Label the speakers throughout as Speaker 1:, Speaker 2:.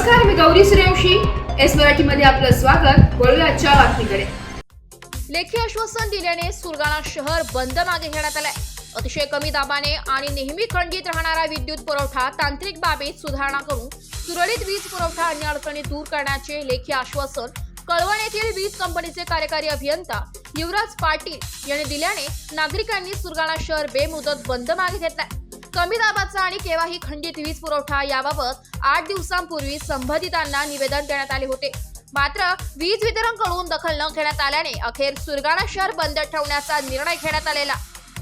Speaker 1: नमस्कार, मी गौरी सूर्यवंशी. एस मराठीमध्ये आपलं स्वागत. वळूया आजच्या बातमीकडे.
Speaker 2: लेखी आश्वासन दिल्याने सुरगाणा शहर बंद मागे घेण्यात आलाय. अतिशय कमी दाबाने आणि नेहमी खंडित राहणारा विद्युत पुरवठा, तांत्रिक बाबीत सुधारणा करून सुरळीत वीज पुरवठा आणि अडचणी दूर करण्याचे लेखी आश्वासन कळवण येथील वीज कंपनीचे कार्यकारी अभियंता युवराज पाटील यांनी दिल्याने नागरिकांनी सुरगाणा शहर बेमुदत बंद मागे घेतलाय. कमी दाबाचा आणि केव्हाही खंडित वीज पुरवठा याबाबत 8 दिवसांपूर्वी संबंधितांना निवेदन देण्यात आले होते. मात्र वीज वितरणकडून दखल न घेण्यात आल्याने अखेर सुरगाणा शहर बंद ठेवण्याचा निर्णय घेण्यात आलेला.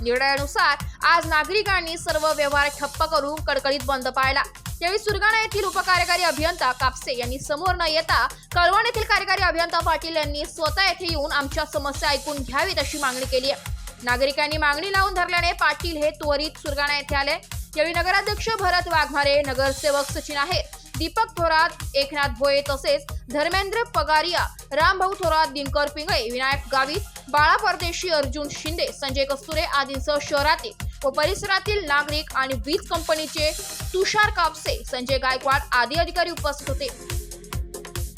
Speaker 2: निर्णयानुसार आज नागरिकांनी सर्व व्यवहार ठप्प करून कडकडीत बंद पाळला. यावेळी सुरगाणा येथील उपकार्यकारी अभियंता कापसे यांनी समोर न येता कळवण येथील कार्यकारी अभियंता पाटील यांनी स्वतः येथे येऊन आमच्या समस्या ऐकून घ्यावीत अशी मागणी केली आहे. नागरिकांनी मागणी लावून धरल्याने पाटील हे त्वरित सुरगाणा येथे आले. यावेळी नगराध्यक्ष भरत वाघमारे, नगरसेवक सचिन आहेर, दीपक थोरात, एकनाथ भोये तसेच धर्मेंद्र पगारिया, रामभाऊ थोरात, दिनकर पिंगळे, विनायक गावित, बाळा परदेशी, अर्जुन शिंदे, संजय कस्तुरे आदींसह शहरातील व परिसरातील नागरिक आणि वीज कंपनीचे तुषार कापसे, संजय गायकवाड आदी अधिकारी उपस्थित होते.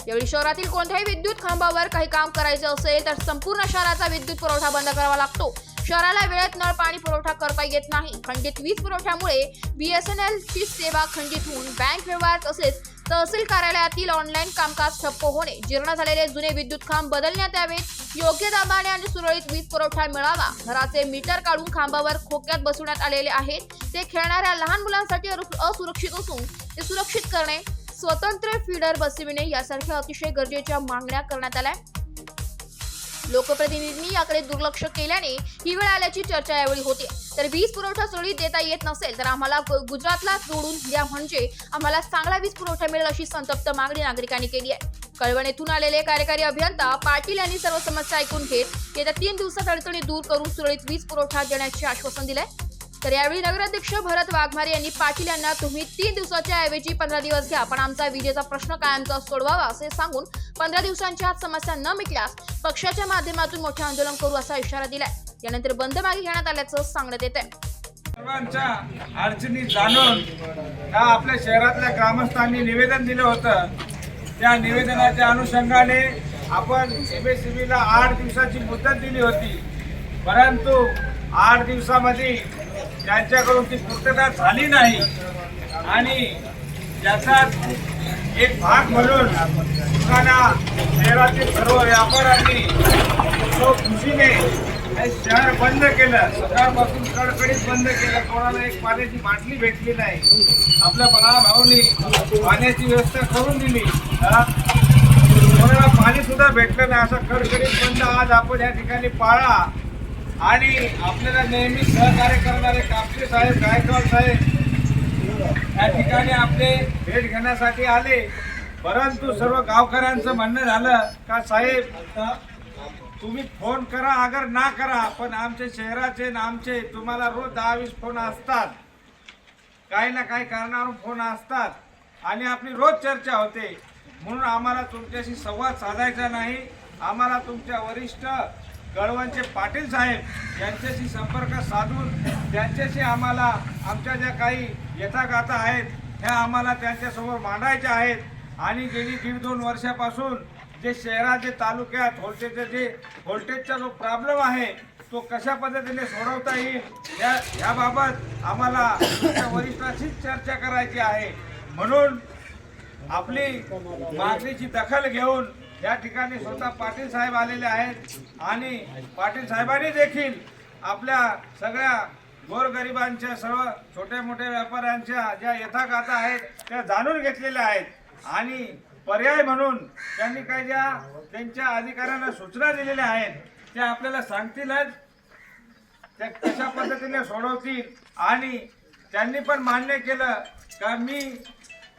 Speaker 2: यावेळी शहरातील कोणत्याही विद्युत खांबावर काही काम करायचे असेल तर संपूर्ण शहराचा विद्युत पुरवठा बंद करावा लागतो. शहराला वेळेत नळ पाणी पुरवठा करता येत नाही. खंडित वीज पुरवठ्यामुळे BSNL ची सेवा खंडित होऊन बँक व्यवहार तसेच तहसील कार्यालयातील ऑनलाईन कामकाज ठप्प होणे, जीर्ण झालेले जुने विद्युत खांब बदलण्यात यावेत, योग्य दाबाने आणि सुरळीत वीज पुरवठा मिळावा. घराचे मीटर काढून खांबावर खोक्यात बसवण्यात आलेले आहेत. ते खेळणाऱ्या लहान मुलांसाठी असुरक्षित असून ते सुरक्षित करणे, स्वतंत्र फीडर बसविणे यासारख्या अतिशय गरजेच्या मागण्या करण्यात आल्या. लोकप्रतिनिधींनी याकडे दुर्लक्ष केल्याने ही वेळ आल्याची चर्चा यावेळी होती. तर वीज पुरवठा सुरळीत देता येत नसेल तर आम्हाला गुजरातला जोडून द्या, म्हणजे आम्हाला चांगला वीज पुरवठा मिळेल अशी संतप्त मागणी नागरिकांनी केली आहे. कळवण येथून आलेले कार्यकारी अभियंता पाटील यांनी सर्व समस्या ऐकून घेत येत्या 3 दिवसात अडचणी दूर करून सुरळीत वीज पुरवठा देण्याचे आश्वासन दिले. तर यावेळी नगराध्यक्ष भरत वाघमारे यांनी पाटील यांना तुम्ही 3 दिवसाच्या ऐवजी 15 दिवस घ्या, पण आमचा विजेचा प्रश्न कायमचा सोडवावा असे सांगून 15 दिवसांच्या आत समस्या न मिटल्यास पक्षाच्या माध्यमातून मोठे आंदोलन करू असा इशारा दिलाय. यानंतर बंद मागे घेण्यात आल्याचं सांगण्यात येत आहे.
Speaker 3: सर्वांच्या अडचणी जाणून आपल्या शहरातल्या ग्रामस्थांनी निवेदन दिलं होतं. त्या निवेदनाच्या अनुषंगाने आपण MSEBला 8 दिवसाची मुदत दिली होती, परंतु 8 दिवसामध्ये त्यांच्याकडून ती पूर्तता झाली नाही आणि त्याचा एक भाग म्हणून शहरातील सर्व व्यापाऱ्यांनी खुशीने शहर बंद केलं. सकाळपासून कडकडीत बंद केलं. कोणाला एक पाण्याची बाटली भेटली नाही. आपल्या भाऊनी पाण्याची व्यवस्था करून दिली. कोणाला पाणी सुद्धा भेटलं नाही. असा कडकडीत बंद आज आपण या ठिकाणी पाळा आणि आपल्याला नेहमी सहकार्य करणारे कापसे साहेब, गायकवाड साहेब या ठिकाणी आपले भेट घेण्यासाठी आले. परंतु सर्व गावकऱ्यांचं म्हणणं झालं का साहेब तुम्ही फोन करा अगर ना करा, पण आमच्या शहराचे आमचे तुम्हाला रोज 10-20 फोन असतात, काही ना काही कारणावरून फोन असतात आणि आपली रोज चर्चा होते. म्हणून आम्हाला तुमच्याशी संवाद साधायचा नाही. आम्हाला तुमच्या वरिष्ठ कळवणचे पाटील साहेब यांच्याशी संपर्क साधून त्यांच्याशी आम्हाला आमच्या ज्या काही यथागाथा आहेत ह्या आम्हाला त्यांच्यासमोर मांडायच्या आहेत. आणि गेली 1.5-2 वर्षापासून जे शहराचे तालुक्यात व्होल्टेजचा जो प्रॉब्लेम आहे तो कशा पद्धतीने सोडवता येईल याबाबत आम्हाला तुमच्या वरिष्ठांशीच चर्चा करायची आहे. म्हणून आपली मागणीची दखल घेऊन या ठिकाणी स्वतः पाटील साहेब आलेले आहेत आणि पाटील साहेबांनी देखील आपल्या सगळ्या गोरगरिबांच्या सर्व छोट्या मोठ्या व्यापाऱ्यांच्या ज्या यथागाथा आहेत त्या जाणून घेतलेल्या आहेत आणि पर्याय म्हणून त्यांनी काही ज्या त्यांच्या अधिकाऱ्यांना सूचना दिलेल्या आहेत त्या आपल्याला सांगतीलच, त्या कशा पद्धतीने सोडवतील. आणि त्यांनी पण मान्य केलं का मी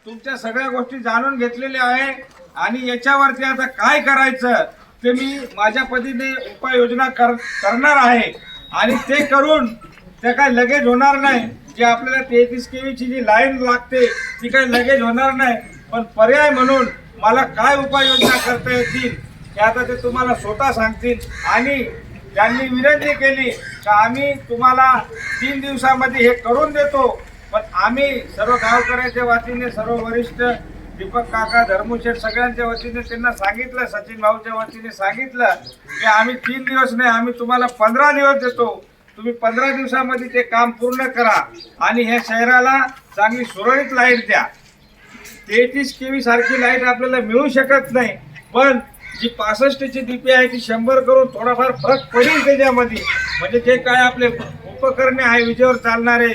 Speaker 3: तुमच्या सगळ्या गोष्टी जाणून घेतलेल्या आहे आणि याच्यावरती आता काय करायचं ते मी माझ्या पद्धतीने उपाययोजना करणार आहे आणि ते करून ते काय लगेच होणार नाही. जे आपल्याला 33 kVची जी लाईन लागते ती काही लगेच होणार नाही, पण पर्याय म्हणून मला काय उपाययोजना करता येतील हे आता ते तुम्हाला स्वतः सांगतील. आणि त्यांनी विनंती केली की आम्ही तुम्हाला 3 दिवसामध्ये हे करून देतो, पण आम्ही सर्व गावकऱ्याच्या वतीने सर्व वरिष्ठ दीपक काका, धर्मशेठ सगळ्यांच्या वतीने त्यांना सांगितलं, सचिन भाऊच्या वतीने सांगितलं की आम्ही 3 दिवस नाही, आम्ही तुम्हाला 15 दिवस देतो, तुम्ही 15 दिवसामध्ये ते काम पूर्ण करा आणि ह्या शहराला चांगली सुरळीत लाईट द्या. 33 केवी सारखी लाईट आपल्याला मिळू शकत नाही, पण जी 65ची डीपी आहे ती 100 करून थोडाफार फरक पडेल त्याच्यामध्ये. म्हणजे जे काय आपले उपकरणे आहे विजेवर चालणारे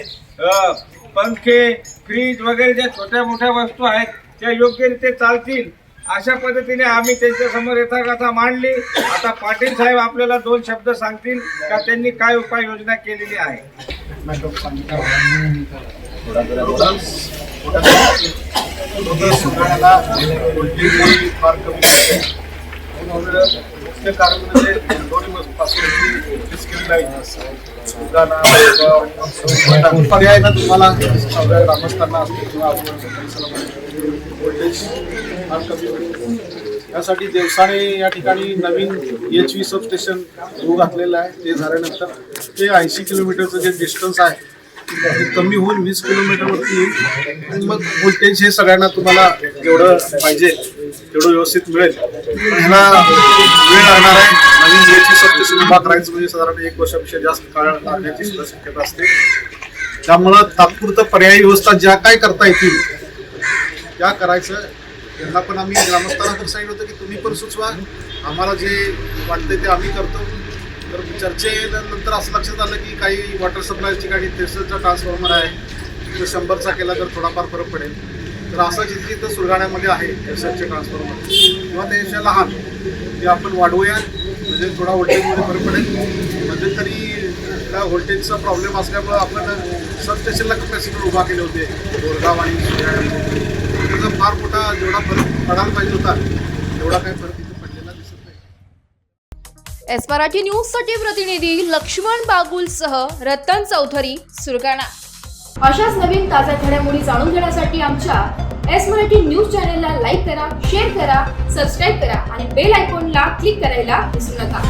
Speaker 3: पंखे, फ्रीज वगैरे ज्या छोट्या मोठ्या वस्तू आहेत त्या योग्यरीत्या चालतील अशा पद्धतीने आम्ही त्यांच्या समोर यथाकथा मांडली. आता पाटील साहेब आपल्याला 2 शब्द सांगतील का त्यांनी काय उपाययोजना केलेली आहे.
Speaker 4: मुख्य कारण म्हणजे 2 पर्याय ना तुम्हाला सगळ्या ग्रामस्थांना असतील किंवा व्होल्टेज फार कमी होईल. यासाठी देवसाने या ठिकाणी नवीन HV सबस्टेशन सुरू घातलेलं आहे. ते झाल्यानंतर ते 80 किलोमीटरचं जे डिस्टन्स आहे ते कमी होऊन 20 किलोमीटरवरती येईल आणि मग व्होल्टेज हे सगळ्यांना तुम्हाला जेवढं पाहिजे तेवढं व्यवस्थित मिळेल. पण ह्याला वेळ लागणार आहे. नवीन HV सबस्टेशन उभा करायचं म्हणजे साधारण 1 वर्षापेक्षा जास्त काळ लागण्याची सुद्धा शक्यता असते. त्यामुळं तात्पुरतं पर्यायी व्यवस्था ज्या काय करता येतील त्या करायचं. त्यांना पण आम्ही ग्रामस्थांना तर सांगितलं होतं की तुम्ही पण सुचवा, आम्हाला जे वाटते ते आम्ही करतो. तर चर्चेनंतर असं लक्षात आलं की काही वॉटर सप्लायची गाडी 63चा ट्रान्सफॉर्मर आहे, तो 100चा केला तर थोडाफार फरक पडेल. तर असं जिथे इथं सुरगाण्यामध्ये आहे 63चे ट्रान्सफॉर्मर किंवा त्यापेक्षा लहान ते आपण वाढवूया, म्हणजे थोडा व्होल्टेजमध्ये फरक पडेल. म्हणजे तरी त्या व्होल्टेजचा प्रॉब्लेम असल्यामुळं आपण सबस्टेशनला कॅपॅसिटर उभा केले होते बोरगाव आणि सुरगाण्यामध्ये. त्याचा फार मोठा जेवढा फरक पडायला पाहिजे होता तेवढा काही फरक इथे पडलेला दिसत नाही.
Speaker 2: एस मराठी न्यूज साठी प्रतिनिधी लक्ष्मण बागुलसह रतन चौधरी, सुरगाणा.
Speaker 1: अशाच नवीन ताज्या घडामोडी जाणून घेण्यासाठी आमच्या एस मराठी न्यूज चॅनलला लाईक करा, शेअर करा, सबस्क्राईब करा आणि बेल आयकॉनला क्लिक करायला विसरू नका.